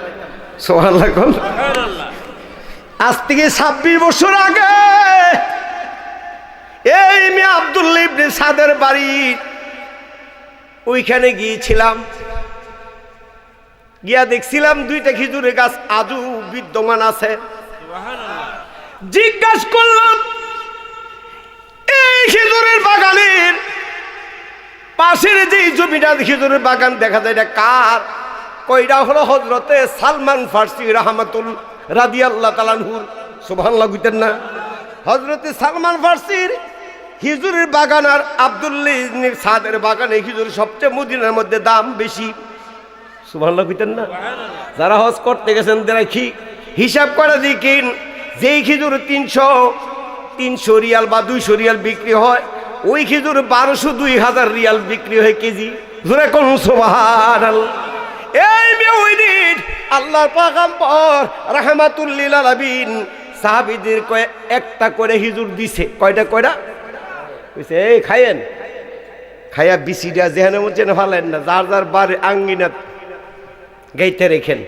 সুবহানাল্লাহ। আজ থেকে 26 বছর আগে এই মেয়ে আব্দুল্লাহ ইবনে সাদের বাড়ি, ওইখানে গিয়েছিলাম। গিয়া দেখছিলাম 2টা খেজুরের গাছ আজও বিদ্যমান আছে। জিজ্ঞাসা করলাম, এই খেজুরের বাগানের পাশের যে জমিটা খেজুরের বাগান দেখা যায়, এটা কার? কইটা হলো হযরতে সালমান ফারসি রাহমাতুল্লাহ রাদিয়াল্লাহু তাআলা আনহুর। সুবহানাল্লাহ কইতেন না? হযরতে সালমান ফারসির খেজুরের বাগান আর আব্দুল্লাহ ইবনে সাদের বাগানে খেজুর সবচেয়ে মদিনার মধ্যে দাম বেশি। সুবহানাল্লাহ কইতেন না? যারা হজ করতে গেছেন তারা কি হিসাব করে দেখিন, যেই খেজুর 300 রিয়াল বা 200 রিয়াল বিক্রি হয়, ওই খেজুর 1200-2000 রিয়াল বিক্রি হয় কেজি। জোরে কোন সুবহানাল্লাহ। এই মেউইদিন আল্লাহর পয়গম্বর রাহমাতুল লিল আলামিন সাহাবীদের কয় একটা করে খেজুর দিছে। কয়টা কইছে এই খায়েন, খায়া বিসিটা যেখানে মনে না ফালেন না, যার যার বাড়ি আঙ্গিনা গাইতে রেখেন।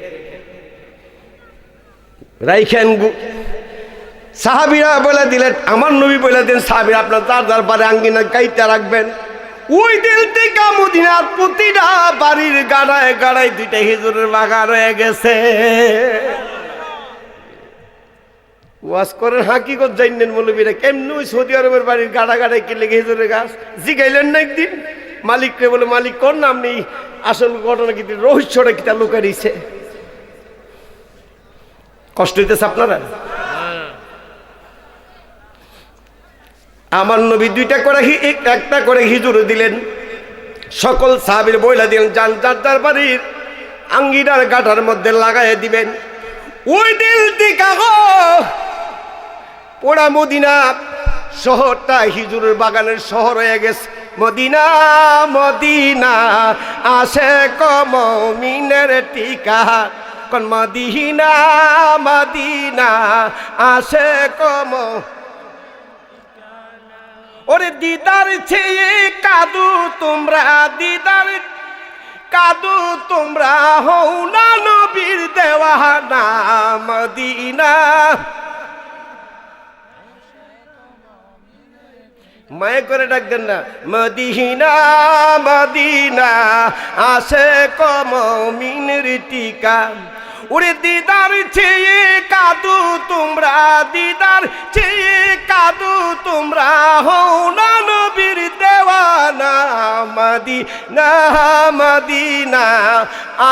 সাহাবীরা বলে দিলেন, আমার নবী বলে দিলেন সাহাবীরা আপনার যার যার বাড়ি আঙ্গিনা গাইতে রাখবেন। ওই দিল থেকে মদিনার প্রতিটা বাড়ির গাড়ায় গাড়ায় 2টা খেজুরের বাগান রয়ে গেছে। ওয়াজ করেন হাকিকত জানেন মৌলবীরা, কেমনি ওই সৌদি আরবের বাড়ির গাড়া গাড়ায় কিনলে খেজুরের গাছ জিগাইলেন না একদিন মালিককে? বলে মালিক কোন নাম নেই, আসল ঘটনা কি রহস্যটা কি তা লুকাই দিছে। কষ্ট হইতেছে আপনারা? আমার নবী 2টা করে একটা করে খেজুর দিলেন। সকল সাহাবীর বইলা দিলেন যান যার যার বাড়ির আঙ্গিনার গাটার মধ্যে লাগাই দিবেন। ওই দিল থেকে পোড়া মদিনা শহরটা খেজুরের বাগানের শহর হয়ে গেছে। মদিনা মদিনা আশেক মুমিনের টিকা, কোন মদিনা মদিনা আশেক ওরে দিদার ছেয়ে কাদু তোমরা, দিদার কাদু তোমরা, হও না নবীর দেওয়ানা মদিনা। মায়ে করে ডাকতেন না, মদিনা মদিনা আশেক মুমিনের টিকা। ওরে দিদার ছেয়ে কাদু তোমরা, দিদার ছেয়ে কাদু তোমরা, হও না নবীর দেওয়ানা মদিনা মদিনা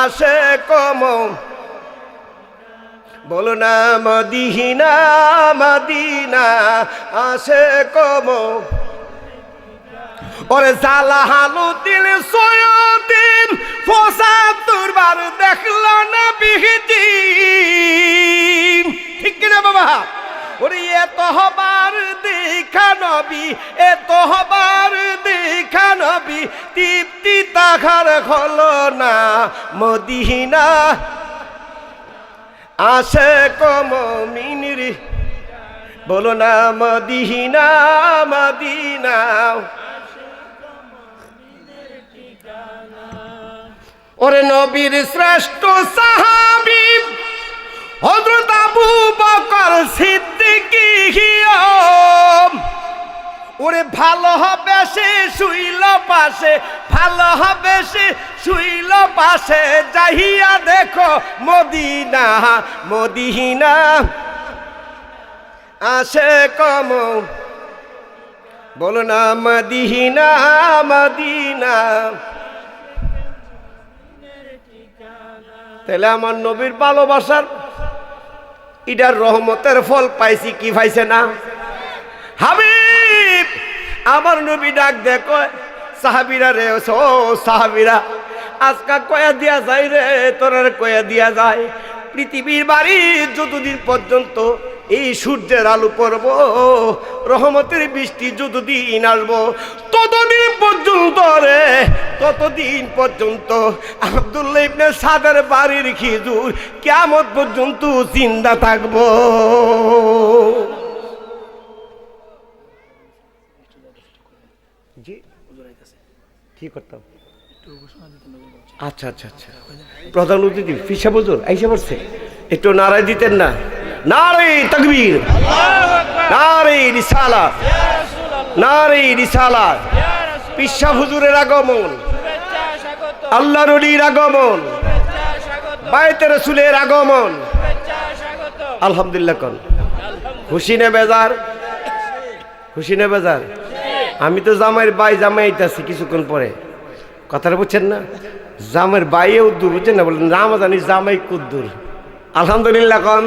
আশেক বলো না মদিনা মদিনা আশেক। ওরে জালাহালু দিল সয়দিন 75 বার দেখল না বিহিতি, ঠিক কিনা বাবা? ওরে এত হবার দেখা নবী, এত হবার দেখা নবী, তৃপ্তি তাহার হলো না মদিনা আশেক মুমিনের। বলো না মদিনা মদিনা। ওরে নবীর শ্রেষ্ঠ সাহাবী হযরত আবু বকর সিদ্দিক, ওরে ভালো হবে সে শুইল পাশে, ভালো হবে সে শুইল পাশে, যাইয়া দেখো মদিনা মদিনা আশেক বলো না মদিনা মদিনা। তাহলে আমার নবীর ভালোবাসার ইটার রহমতের ফল পাইছি কি পাইছে না? হাবিব আমার নবী ডাক দেখো সাহাবীরা রে, ও সাহাবীরা আজকা কয়া দিয়া যায় রে, তোরার কয়া দিয়া যায় পৃথিবীর বাড়ি যতদিন পর্যন্ত এই সূর্যের আলো পড়ব, রহমতের বৃষ্টি যতদিন আসবো, ততদিন পর্যন্ত রে, ততদিন পর্যন্ত আব্দুল্লাহ ইবনে সাদের বাড়ির খেজুর কিয়ামত পর্যন্ত জিন্দা থাকবো। জি কি করতাম? আচ্ছা আচ্ছা আচ্ছা, প্রধান অতিথি ফিসা হুজুর আইসা পড়ছে, একটু নারায় দিতেন না? নারে তাকবীর, নারে রিসালাত, নারে রিসালাত। পিসা হুজুরের আগমন, আল্লাহর ওলির আগমন, বাইতে রাসূলের আগমন, আলহামদুলিল্লাহ। কোন খুশি না বেজার? খুশি না বেজার? আমি তো জামাইয়ের বাই জামাই আইতাছি কিছুক্ষণ পরে, কথাটা বুঝছেন না? জামাইয়ের বাইয়েও দূর, বুঝছেন না? বলেন না জানি জামাই কুদ্দুর। আলহামদুলিল্লাহ। কোন